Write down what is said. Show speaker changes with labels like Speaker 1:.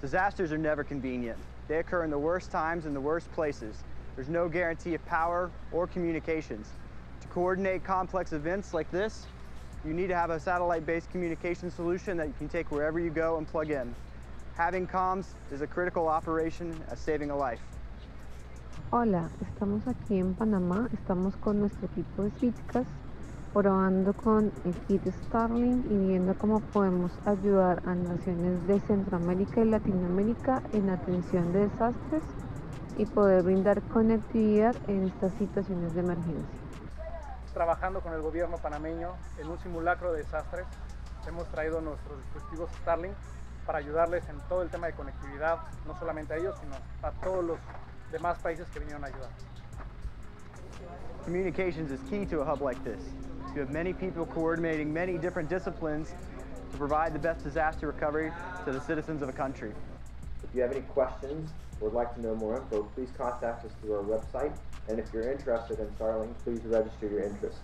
Speaker 1: Disasters are never convenient. They occur in the worst times and the worst places. There's no guarantee of power or communications. To coordinate complex events like this, you need to have a satellite-based communication solution that you can take wherever you go and plug in. Having comms is a critical operation as saving a life.
Speaker 2: Hola, estamos aquí en Panamá, estamos con nuestro equipo de físicas, probando con el kit Starlink y viendo cómo podemos ayudar a naciones de Centroamérica y Latinoamérica en atención de desastres y poder brindar conectividad en estas situaciones de emergencia.
Speaker 3: Trabajando con el gobierno panameño en un simulacro de desastres, hemos traído nuestros dispositivos Starlink para ayudarles en todo el tema de conectividad, no solamente a ellos, sino a todos los demás países que vinieron a ayudar.
Speaker 1: Communications is key to a hub like this. You have many people coordinating many different disciplines to provide the best disaster recovery to the citizens of a country.
Speaker 4: If you have any questions or would like to know more info, please contact us through our website. And if you're interested in Starlink, please register your interests.